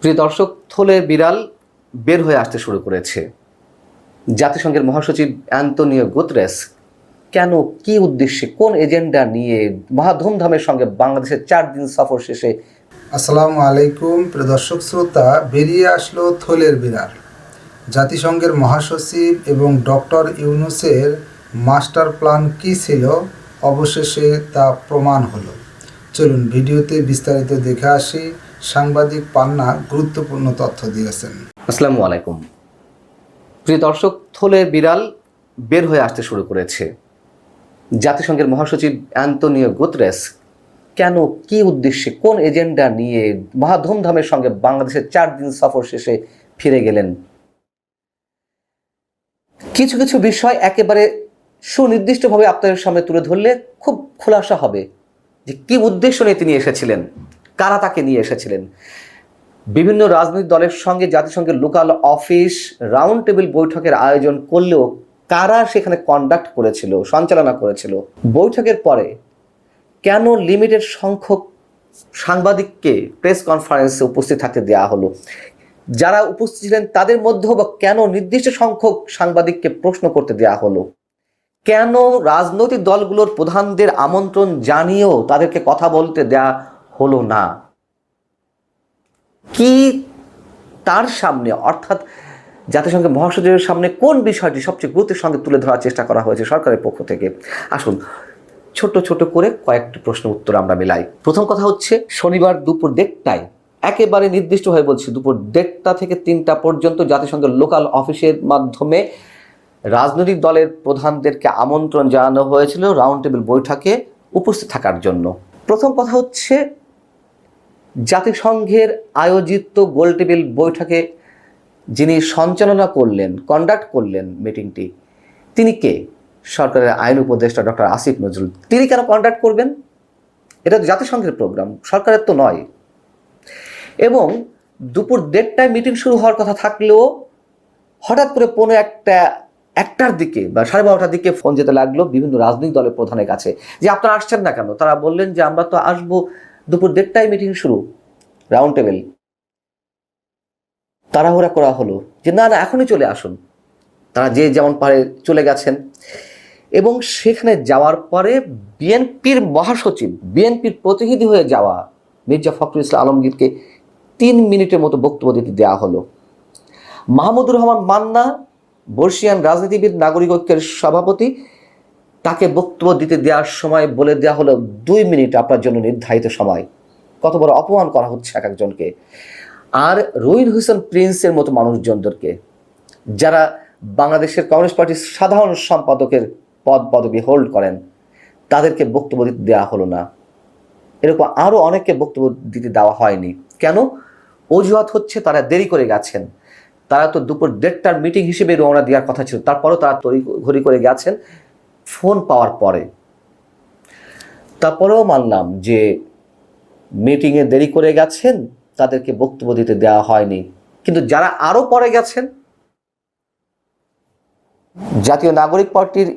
প্রিয় দর্শক, থলের বিড়াল বের হয়ে আসতে শুরু করেছে। জাতিসংঘের মহাসচিব অ্যান্তোনিও গুতেরেস কেন, কি উদ্দেশ্যে, কোন এজেন্ডা নিয়ে মহা ধুমধামের সঙ্গে বাংলাদেশের 4 দিন সফর শেষে। আসসালামু আলাইকুম প্রিয় দর্শক শ্রোতা, বেরিয়ে আসলো থলের বিড়াল। জাতিসংঘের মহাসচিব এবং ডক্টর ইউনূসের মাস্টার প্ল্যান কী ছিল, অবশেষে তা প্রমাণ হলো। চলুন ভিডিওতে বিস্তারিত দেখে আসি। সাংবাদিক পান্না গুরুত্বপূর্ণ তথ্য দিয়েছেন। আসসালামু আলাইকুম প্রিয় দর্শক, থলের বিড়াল বের হয়ে আসতে শুরু করেছে। জাতিসংঘের মহাসচিব অ্যান্তোনিও গুতেরেস কেন, কি উদ্দেশ্যে, কোন এজেন্ডা নিয়ে মহা ধুমধামের সঙ্গে বাংলাদেশের 4 দিন সফর শেষে ফিরে গেলেন। কিছু কিছু বিষয় একেবারে সুনির্দিষ্টভাবে আপনাদের সামনে তুলে ধরলে খুব খোলাসা হবে যে কি উদ্দেশ্য নিয়ে তিনি এসেছিলেন, কারা তাকে নিয়ে এসেছিলেন। বিভিন্ন রাজনৈতিক দলের সঙ্গে জাতিসংঘের লোকাল অফিস রাউন্ড টেবিল বৈঠকের আয়োজন করলেও কারা সেখানে কন্ডাক্ট করেছিল, সঞ্চালনা করেছিল। বৈঠকের পরে কেন লিমিটেড সংখ্যক সাংবাদিককে প্রেস কনফারেন্সে উপস্থিত থাকতে দেওয়া হলো, যারা উপস্থিত ছিলেন তাদের মধ্যেও বা কেন নির্দিষ্ট সংখ্যক সাংবাদিককে প্রশ্ন করতে দেওয়া হলো, কেন রাজনৈতিক দলগুলোর প্রধানদের আমন্ত্রণ জানিয়েও তাদেরকে কথা বলতে দেয়া হলো না, কি তার সামনে অর্থাৎ জাতিসংঘের মহাসচিবের সামনে কোন বিষয়টি সবচেয়ে গুরুত্বের সঙ্গে তুলে ধরার চেষ্টা করা হয়েছে সরকারের পক্ষ থেকে। আসুন ছোট ছোট করে কয়েকটি প্রশ্ন উত্তর আমরা মিলাই। প্রথম কথা হচ্ছে, শনিবার দুপুর 1টায়, একেবারে নির্দিষ্টভাবে বলছি, দুপুর 1টা থেকে 3টা পর্যন্ত জাতিসংঘের লোকাল অফিসের মাধ্যমে রাজনৈতিক দলের প্রধানদেরকে আমন্ত্রণ জানানো হয়েছিল রাউন্ড টেবিল বৈঠকে উপস্থিত থাকার জন্য। প্রথম কথা হচ্ছে, জাতিসংঘের আয়োজিত গোল টেবিল বৈঠকে যিনি সঞ্চালনা করলেন, কন্ডাক্ট করলেন মিটিংটি, তিনি কে? সরকারের আইন উপদেষ্টা ডক্টর আসিফ নজরুল। তিনি কেন কন্ডাক্ট করবেন? এটা তো জাতিসংঘের প্রোগ্রাম, সরকারের তো নয়। এবং দুপুর 1টায় মিটিং শুরু হওয়ার কথা থাকলেও হঠাৎ করে 1টার দিকে বা 12:30টার দিকে ফোন যেতে লাগলো বিভিন্ন রাজনৈতিক দলের প্রধানের কাছে যে আপনারা আসছেন না কেন। তারা বললেন যে আমরা তো আসবো, দুপুর 1টায় মিটিং শুরু, রাউন্ড টেবিল। তাড়াহুড়া করা হলো যে না না, এখনই চলে আসুন। তারা যে যেমন পারে চলে গেছেন এবং সেখানে যাওয়ার পরে বিএনপির মহাসচিব, বিএনপির প্রতিনিধি হয়ে যাওয়া মির্জা ফখরুল ইসলাম আলমগীরকে 3 মিনিটের মতো বক্তব্য দিতে দেওয়া হলো। মাহমুদুর রহমান মান্না, বর্ষিয়ান রাজনীতিবিদ, নাগরিক ঐক্যের সভাপতি, তাকে বক্তব্য দিতে দেওয়ার সময় বলে দেওয়া হলো 2 মিনিট আপনার জন্য নির্ধারিত সময়। কত বড় অপমান করা হচ্ছে এক একজনকে। আর রহিদ হোসেন প্রিন্সের মতো মানুষজনদেরকে, যারা বাংলাদেশের কমিউনিস্ট পার্টির সাধারণ সম্পাদকের পদবি হোল্ড করেন, তাদেরকে বক্তব্য দিতে দেওয়া হলো না। এরকম আরও অনেককে বক্তব্য দিতে দেওয়া হয়নি। কেন? অজুহাত হচ্ছে তারা দেরি করে গেছেন। তারা তো দুপুর 1টার মিটিং হিসেবে রওনা দেওয়ার কথা ছিল, তারপরেও তারা তড়িঘড়ি করে গেছেন ফোন পাওয়ার পরে। তারপরেও মানলাম যে মিটিংয়ে দেরি করে গেছেন, তাদেরকে বক্তব্য দিতে দেওয়া হয়নি। কিন্তু যারা আরও পরে গেছেন, জাতীয় নাগরিক পার্টির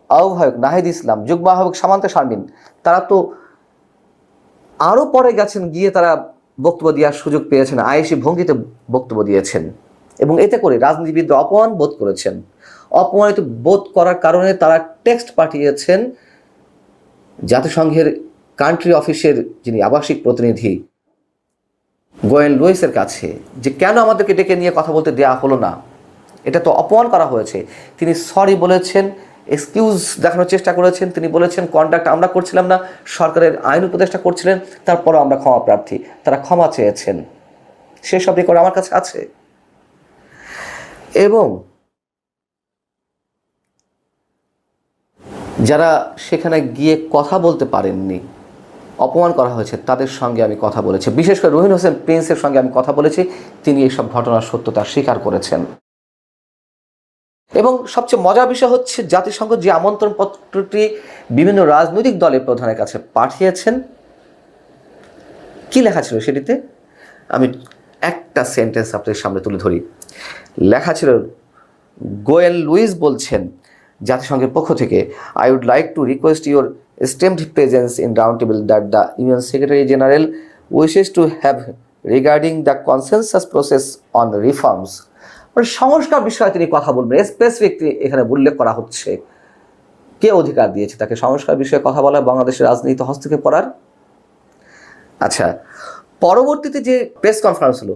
আহ্বায়ক নাহিদ ইসলাম, যুগ্ম আহ্বায়ক সামান্তা শারমিন, তারা তো আরও পরে গেছেন, গিয়ে তারা বক্তব্য দেওয়ার সুযোগ পেয়েছেন, আয়েশি ভঙ্গিতে বক্তব্য দিয়েছেন এবং এতে করে রাজনীতিবিদরা অপমান বোধ করেছেন। অপমানিত বোধ করার কারণে তারা টেক্সট পাঠিয়েছেন জাতিসংঘের কান্ট্রি অফিসের যিনি আবাসিক প্রতিনিধি গোয়েন লুইসের কাছে যে কেন আমাদেরকে ডেকে নিয়ে কথা বলতে দেওয়া হলো না, এটা তো অপমান করা হয়েছে। তিনি সরি বলেছেন, এক্সকিউজ দেখানোর চেষ্টা করেছেন। তিনি বলেছেন কন্ডাক্ট আমরা করছিলাম না, সরকারের আইন উপদেষ্টা করছিলেন, তারপরও আমরা ক্ষমা প্রার্থী। তারা ক্ষমা চেয়েছেন, সেসব রেকর্ড আমার কাছে আছে। এবং যারা সেখানে গিয়ে কথা বলতে পারেননি, অপমান করা হয়েছে, তাদের সঙ্গে আমি কথা বলেছি। বিশেষ করে রহিদ হোসেন প্রিন্সের সঙ্গে আমি কথা বলেছি। তিনি এইসব ঘটনার সত্যতা স্বীকার করেছেন। এবং সবচেয়ে মজার বিষয় হচ্ছে, জাতিসংঘ যে আমন্ত্রণ পত্রটি বিভিন্ন রাজনৈতিক দলের প্রধানের কাছে পাঠিয়েছেন, কি লেখা ছিল সেটিতে? আমি একটা সেন্টেন্স আপনাদের সামনে তুলে ধরি। লেখা ছিল, গোয়েন লুইস বলছেন জাতিসংঘের পক্ষ থেকে, I would like to request your esteemed presence in round table that the UN Secretary General wishes to have regarding the consensus process on reforms, মানে সংস্কার বিষয়ে তিনি কথা বলবেন। স্পেসিফিক এখানে উল্লেখ করা হচ্ছে কে অধিকার দিয়েছে তাকে সংস্কার বিষয়ে কথা বলা, বাংলাদেশের রাজনীতি হস্তক্ষেপ করার। আচ্ছা, পরবর্তীতে যে প্রেস কনফারেন্স হলো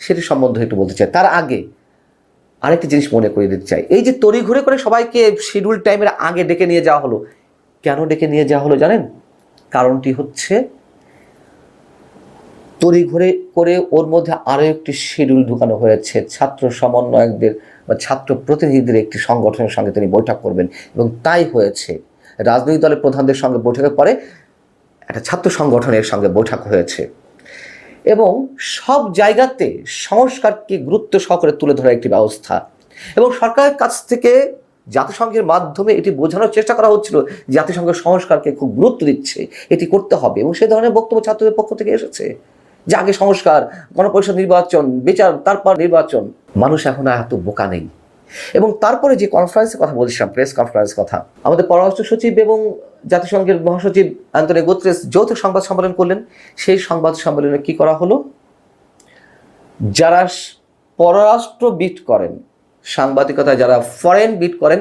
সেটি সম্বন্ধে একটু বলতে চাই। তার আগে আরেকটি জিনিস মনে করিয়ে দিতে চাই, এই যে তড়িঘড়ি করে সবাইকে শিডিউল টাইমের আগে ডেকে নিয়ে যাওয়া হলো, কেন ডেকে নিয়ে যাওয়া হলো জানেন? কারণটি হচ্ছে তড়িঘড়ি করে ওর মধ্যে আরও একটি শিডিউল ঢুকানো হয়েছে। ছাত্র সমন্বয়কদের বা ছাত্র প্রতিনিধিদের একটি সংগঠনের সঙ্গে তিনি বৈঠক করবেন, এবং তাই হয়েছে। রাজনৈতিক দলের প্রধানদের সঙ্গে বৈঠকের পরে একটা ছাত্র সংগঠনের সঙ্গে বৈঠক হয়েছে, এবং সব জায়গাতে সংস্কারকে গুরুত্ব সহকারে তুলে ধরার একটি ব্যবস্থা, এবং সরকারের কাছ থেকে জাতিসংঘের মাধ্যমে এটি বোঝানোর চেষ্টা করা হচ্ছিল জাতিসংঘ সংস্কারকে খুব গুরুত্ব দিচ্ছে, এটি করতে হবে, এবং সেই ধরনের বক্তব্য ছাত্রদের পক্ষ থেকে এসেছে যে আগে সংস্কার, গণপরিষদ নির্বাচন, বিচার, তারপর নির্বাচন। মানুষ এখন এত বোকা নেই। এবং তারপরে যে কনফারেন্সের কথা বলছিলাম, প্রেস কনফারেন্সের কথা, আমাদের পররাষ্ট্র সচিব এবং জাতিসংঘের মহাসচিব অ্যান্তোনিও গুতেরেস যৌথ সংবাদ সম্মেলন করলেন। সেই সংবাদ সম্মেলনে কি করা হলো? যারা পররাষ্ট্র বিট করেন, সাংবাদিকতায় যারা ফরেন বিট করেন,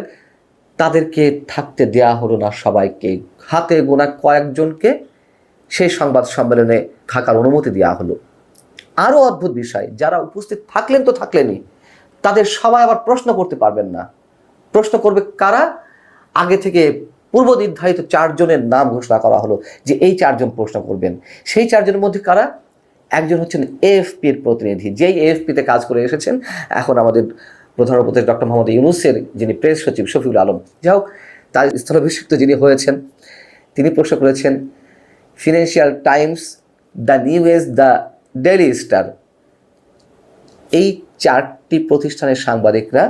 তাদেরকে থাকতে দেয়া হলো না সবাইকে, হাতে গোনা কয়েকজনকে সেই সংবাদ সম্মেলনে থাকার অনুমতি দেওয়া হলো। আরও অদ্ভুত বিষয়, যারা উপস্থিত থাকলেন তো থাকলেনই, তাদের সবাই আবার প্রশ্ন করতে পারবেন না। প্রশ্ন করবে কারা? আগে থেকে পূর্ব নির্ধারিত 4 জনের নাম ঘোষণা করা হলো যে এই 4 জন প্রশ্ন করবেন। সেই 4 জনের মধ্যে কারা? একজন হচ্ছেন এএফপির প্রতিনিধি, যেই এএফপিতে কাজ করে এসেছেন এখন আমাদের প্রধান উপদেষ্টা ডক্টর মোহাম্মদ ইউনূসের যিনি প্রেস সচিব শফিউল আলম। যাই হোক, তার স্থলাভিষিক্ত যিনি হয়েছেন, তিনি প্রশ্ন করেছেন Financial Times, the New Age, the Daily Star, এই 4টি প্রতিষ্ঠানের সাংবাদিকরা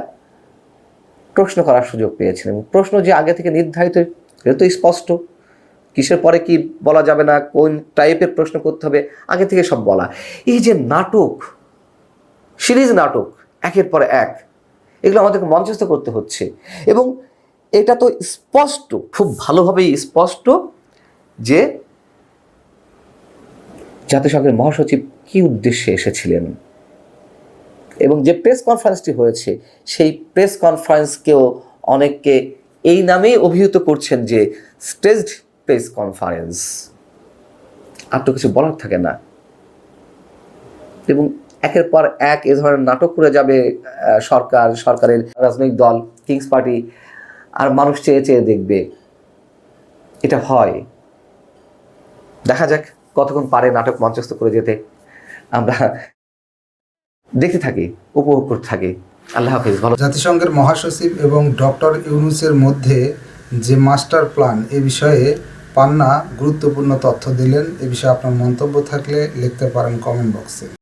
প্রশ্ন করার সুযোগ পেয়েছেন। এবং প্রশ্ন যে আগে থেকে নির্ধারিত, এটা তো স্পষ্ট, কিসের পরে কি বলা যাবে না, কোন টাইপের প্রশ্ন করতে হবে, আগে থেকে সব বলা। এই যে নাটক, সিরিজ নাটক একের পর এক, এগুলো আমাদেরকে মঞ্চস্থ করতে হচ্ছে। এবং এটা তো স্পষ্ট, খুব ভালোভাবেই স্পষ্ট যে জাতিসংঘের মহাসচিব কি উদ্দেশ্যে এসেছিলেন। এবং যে প্রেস কনফারেন্সটি হয়েছে, সেই প্রেস কনফারেন্সকেও অনেককে এই নামেই অভিহিত করছেন যে স্টেজড প্রেস কনফারেন্স। আর তো কিছু বলার থাকে না। এবং একের পর এক এ ধরনের নাটক করে যাবে সরকার, সরকারের রাজনৈতিক দল, কিংস পার্টি, আর মানুষ চেয়ে চেয়ে দেখবে। এটা হয়, দেখা যাক কতক্ষণ পারে নাটক মঞ্চস্থ করে যেতে। আমরা দেখতে থাকি, উপভোগ করতে থাকি। আল্লাহ হাফিজ। ভালো। জাতিসংঘের মহাসচিব এবং ডক্টর ইউনূসের মধ্যে যে মাস্টার প্ল্যান, এ বিষয়ে পান্না গুরুত্বপূর্ণ তথ্য দিলেন। এ বিষয়ে আপনার মন্তব্য থাকলে লিখতে পারেন কমেন্ট বক্সে।